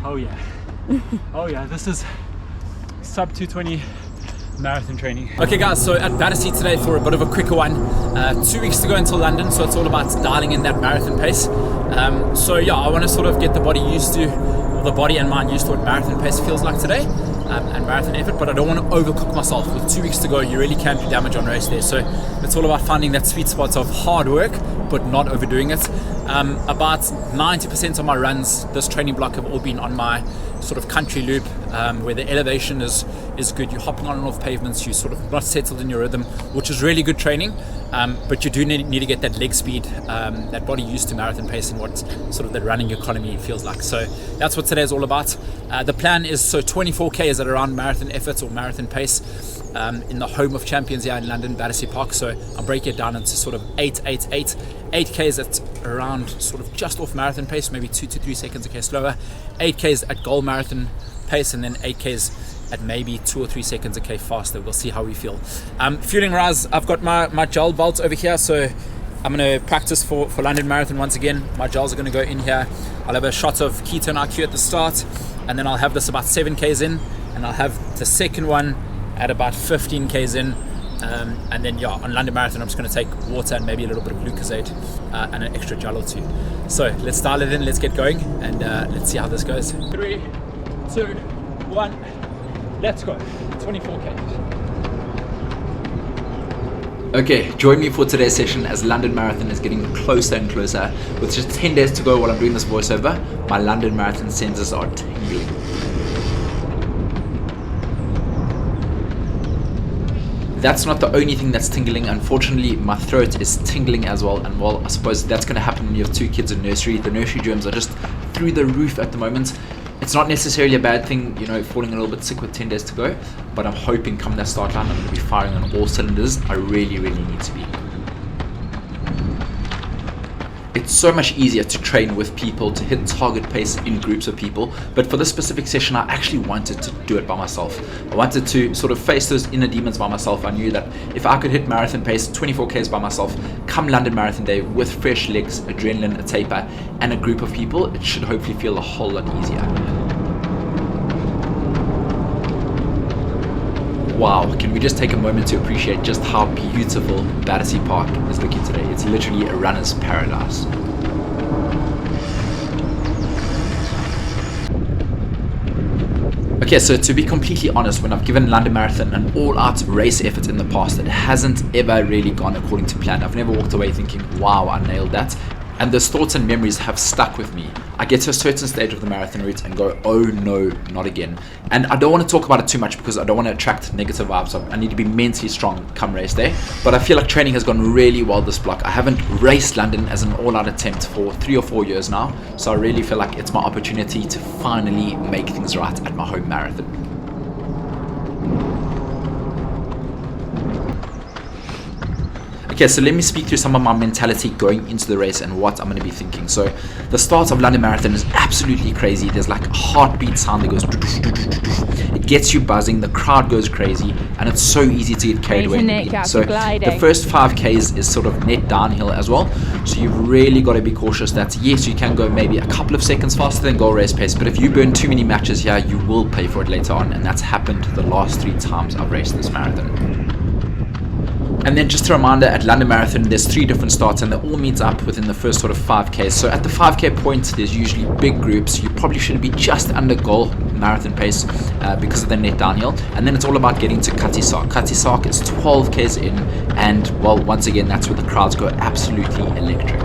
Oh yeah. Oh yeah, this is sub 220 marathon training. Okay guys, so at Battersea today for a bit of a quicker one. 2 weeks to go until London, so it's all about dialing in that marathon pace. So yeah, I want to sort of get the body used to, or the body and mind used to what marathon pace feels like today. And marathon effort, but I don't want to overcook myself. With 2 weeks to go, you really can do damage on race day. So it's all about finding that sweet spot of hard work, but not overdoing it. About 90% of my runs this training block have all been on my sort of country loop, where the elevation is good. You're hopping on and off pavements, you're sort of not settled in your rhythm, which is really good training. But you do need to get that leg speed, that body used to marathon pace and what sort of the running economy feels like. So that's what today is all about. The plan is 24k is at around marathon effort or marathon pace, in the home of champions here in London, Battersea Park. So I'll break it down into sort of 8Ks at around sort of just off marathon pace, maybe 2 to 3 seconds a k slower, 8Ks at goal marathon pace, and then 8Ks at maybe 2 or 3 seconds a k faster. We'll see how we feel. Fueling rise, I've got my gel bolts over here, so I'm going to practice for London Marathon once again. My gels are going to go in here. I'll have a shot of ketone IQ at the start, and then I'll have this about 7Ks in, and I'll have the second one at about 15Ks in. And then yeah, on London Marathon I'm just going to take water and maybe a little bit of Lucozade and an extra gel or two. So let's dial it in, let's get going, and let's see how this goes. 3, 2, 1, let's go. 24K. Okay, join me for today's session as London Marathon is getting closer and closer. With just 10 days to go while I'm doing this voiceover, my London Marathon senses are tingling. That's not the only thing that's tingling. Unfortunately, my throat is tingling as well, and well, I suppose that's going to happen when you have 2 kids in nursery. The nursery germs are just through the roof at the moment. It's not necessarily a bad thing, you know, falling a little bit sick with 10 days to go, but I'm hoping come that start line I'm going to be firing on all cylinders. I really need to be. It's so much easier to train with people, to hit target pace in groups of people, but for this specific session I actually wanted to do it by myself. I wanted to sort of face those inner demons by myself. I knew that if I could hit marathon pace 24Ks by myself come London Marathon Day with fresh legs, adrenaline, a taper and a group of people, it should hopefully feel a whole lot easier. Wow, can we just take a moment to appreciate just how beautiful Battersea Park is looking today. It's literally a runner's paradise. Okay, so to be completely honest, when I've given London Marathon an all-out race effort in the past, it hasn't ever really gone according to plan. I've never walked away thinking, wow, I nailed that. And those thoughts and memories have stuck with me. I get to a certain stage of the marathon route and go, oh no, not again. And I don't want to talk about it too much because I don't want to attract negative vibes. I need to be mentally strong come race day. But I feel like training has gone really well this block. I haven't raced London as an all-out attempt for 3 or 4 years now. So I really feel like it's my opportunity to finally make things right at my home marathon. Okay, so let me speak through some of my mentality going into the race and what I'm going to be thinking. So the start of London Marathon is absolutely crazy. There's like a heartbeat sound that goes, it gets you buzzing, the crowd goes crazy, and it's so easy to get carried away. So the first 5Ks is sort of net downhill as well. So you've really got to be cautious that yes, you can go maybe a couple of seconds faster than goal race pace, but if you burn too many matches here, you will pay for it later on, and that's happened the last 3 times I've raced this marathon. And then just a reminder, at London Marathon there's 3 different starts and they all meet up within the first sort of 5Ks. So at the 5K point there's usually big groups. You probably should be just under goal marathon pace because of the net downhill, and then it's all about getting to Cutty Sark. Cutty Sark is 12Ks in, and well, once again that's where the crowds go absolutely electric.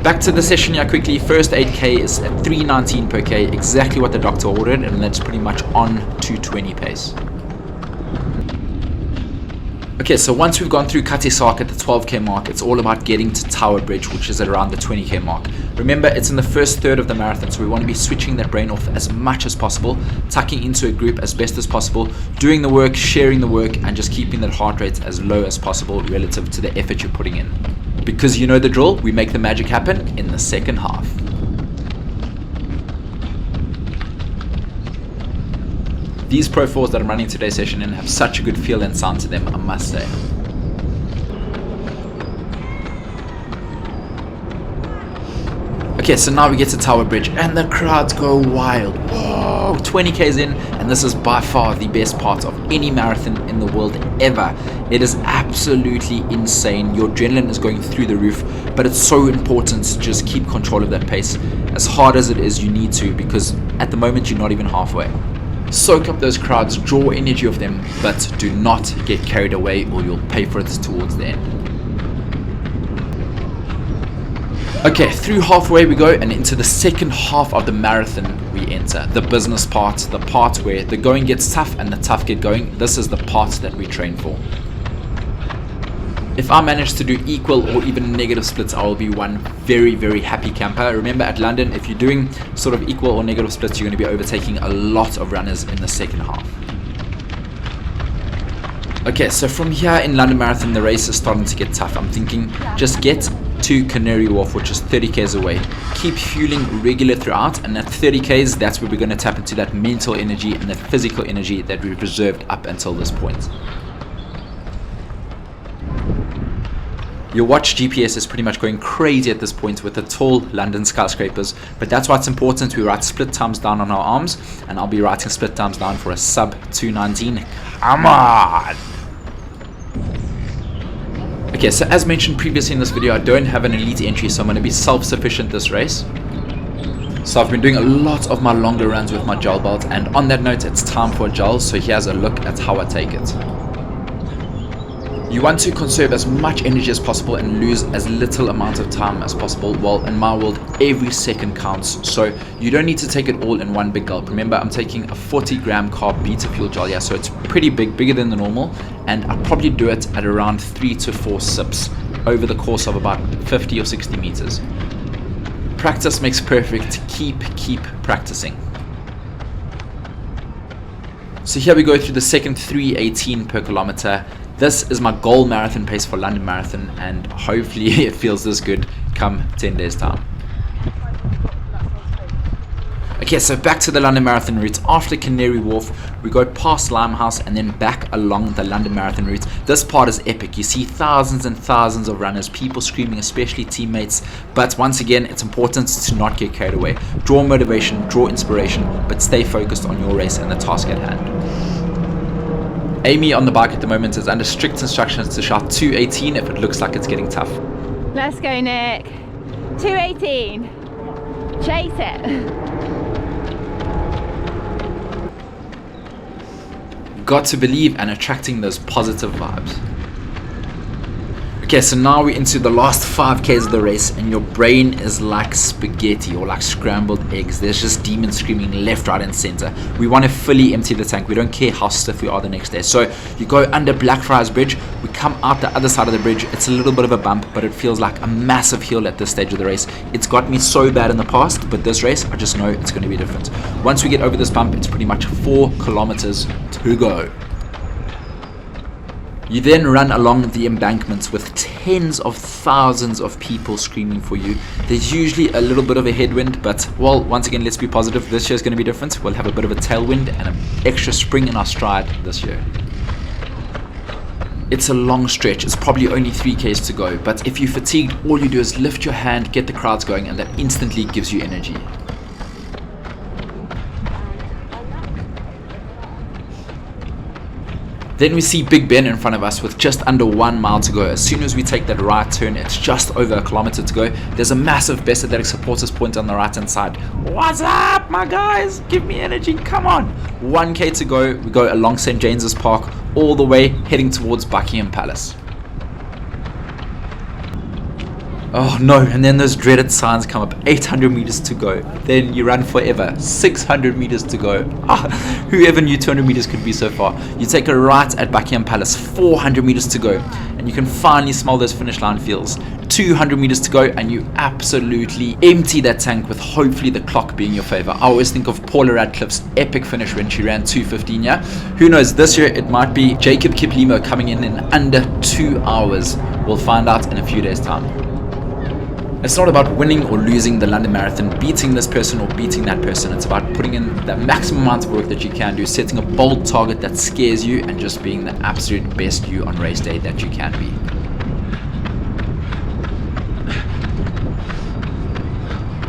Back to the session here quickly. First 8K is at 3:19 per K, exactly what the doctor ordered, and that's pretty much on 2:20 pace. Okay, so once we've gone through Cutty Sark at the 12K mark, it's all about getting to Tower Bridge, which is at around the 20K mark. Remember, it's in the first third of the marathon, so we want to be switching that brain off as much as possible, tucking into a group as best as possible, doing the work, sharing the work, and just keeping that heart rate as low as possible relative to the effort you're putting in. Because you know the drill, we make the magic happen in the second half. These Pro 4s that I'm running today's session in have such a good feel and sound to them, I must say. Okay, so now we get to Tower Bridge and the crowds go wild. Whoa, 20k's in, and this is by far the best part of any marathon in the world ever. It is absolutely insane. Your adrenaline is going through the roof, but it's so important to just keep control of that pace. As hard as it is, you need to, because at the moment you're not even halfway. Soak up those crowds, draw energy off them, but do not get carried away or you'll pay for it towards the end. Okay, through halfway we go, and into the second half of the marathon we enter. The business part, the part where the going gets tough and the tough get going. This is the part that we train for. If I manage to do equal or even negative splits, I will be one very, very happy camper. Remember, at London, if you're doing sort of equal or negative splits, you're going to be overtaking a lot of runners in the second half. Okay, so from here in London Marathon, the race is starting to get tough. I'm thinking just get to Canary Wharf, which is 30k's away. Keep fueling regular throughout, and at 30k's, that's where we're going to tap into that mental energy and that physical energy that we've reserved up until this point. Your watch GPS is pretty much going crazy at this point with the tall London skyscrapers, but that's why it's important we write split times down on our arms, and I'll be writing split times down for a sub 2:19. Come on! Okay, so as mentioned previously in this video, I don't have an elite entry, so I'm going to be self-sufficient this race. So I've been doing a lot of my longer runs with my gel belt, and on that note, it's time for a gel, so here's a look at how I take it. You want to conserve as much energy as possible and lose as little amount of time as possible. Well, in my world, every second counts, so you don't need to take it all in one big gulp. Remember, I'm taking a 40-gram carb beta fuel gel here, so it's pretty big, bigger than the normal, and I'll probably do it at around 3 to 4 sips over the course of about 50 or 60 meters. Practice makes perfect. Keep practicing. So here we go through the second 3:18 per kilometer. This is my goal marathon pace for London Marathon, and hopefully it feels this good come 10 days time. Okay, so back to the London Marathon route. After Canary Wharf, we go past Limehouse and then back along the London Marathon route. This part is epic. You see thousands and thousands of runners, people screaming, especially teammates. But once again, it's important to not get carried away. Draw motivation, draw inspiration, but stay focused on your race and the task at hand. Amie on the bike at the moment is under strict instructions to shout 2:18 if it looks like it's getting tough. Let's go, Nick. 2:18. Chase it. Got to believe, and attracting those positive vibes. Okay, so now we're into the last 5k's of the race, and your brain is like spaghetti or like scrambled eggs. There's just demons screaming left, right, and center. We want to fully empty the tank. We don't care how stiff we are the next day. So you go under Blackfriars Bridge. We come out the other side of the bridge. It's a little bit of a bump, but it feels like a massive hill at this stage of the race. It's got me so bad in the past, but this race, I just know it's going to be different. Once we get over this bump, it's pretty much 4 kilometers to go. You then run along the embankments with tens of thousands of people screaming for you. There's usually a little bit of a headwind, but, well, once again, let's be positive. This year is going to be different. We'll have a bit of a tailwind and an extra spring in our stride this year. It's a long stretch. It's probably only 3k's to go, but if you're fatigued, all you do is lift your hand, get the crowds going, and that instantly gives you energy. Then we see Big Ben in front of us with just under 1 mile to go. As soon as we take that right turn, it's just over a kilometer to go. There's a massive Best Athletic Supporters point on the right hand side. What's up, my guys? Give me energy, come on. 1k to go. We go along St. James's Park all the way heading towards Buckingham Palace. Oh no, and then those dreaded signs come up. 800 meters to go. Then you run forever. 600 meters to go. Whoever knew 200 meters could be so far. You take a right at Buckingham Palace. 400 meters to go. And you can finally smell those finish line feels. 200 meters to go, and you absolutely empty that tank with hopefully the clock being your favor. I always think of Paula Radcliffe's epic finish when she ran 2:15. Yeah, who knows, this year it might be Jacob Kiplimo coming in under 2 hours. We'll find out in a few days time. It's not about winning or losing the London Marathon, beating this person or beating that person. It's about putting in the maximum amount of work that you can do, setting a bold target that scares you, and just being the absolute best you on race day that you can be.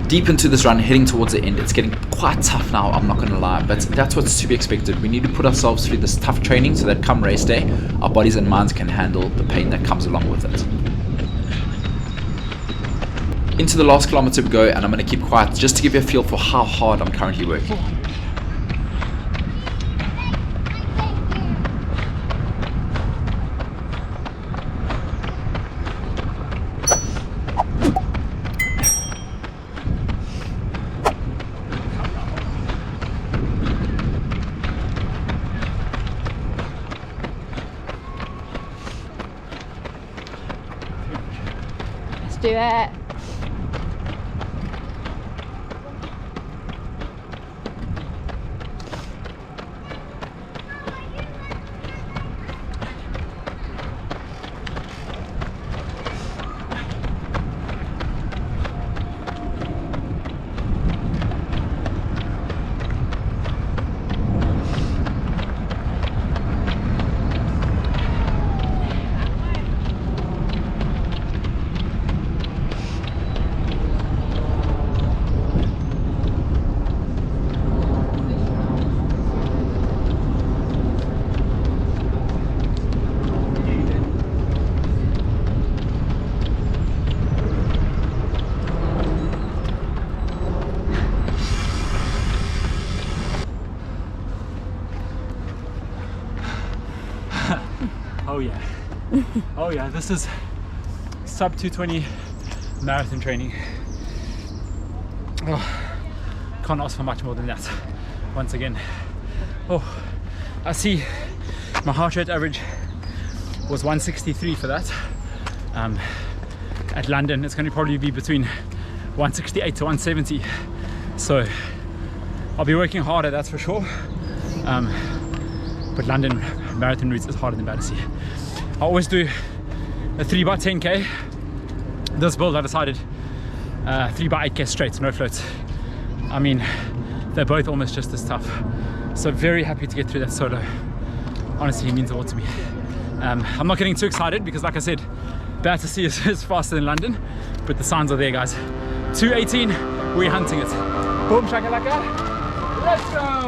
deep into this run, heading towards the end. It's getting quite tough now, I'm not going to lie, but that's what's to be expected. We need to put ourselves through this tough training so that come race day, our bodies and minds can handle the pain that comes along with it. Into the last kilometer we go, and I'm going to keep quiet just to give you a feel for how hard I'm currently working. Let's do it. Oh yeah. Oh yeah, this is sub 220 marathon training. Oh, can't ask for much more than that. Once again. Oh, I see my heart rate average was 163 for that. At London it's going to probably be between 168 to 170. So I'll be working harder, that's for sure. But London marathon routes is harder than Battersea. I always do a 3x10k. This build I decided 3x8k straight, no floats. I mean, they're both almost just as tough. So very happy to get through that solo. Honestly, it means a lot to me. I'm not getting too excited because, like I said, Battersea is faster than London, but the signs are there, guys. 2:18, we're hunting it. Boom shakalaka. Let's go.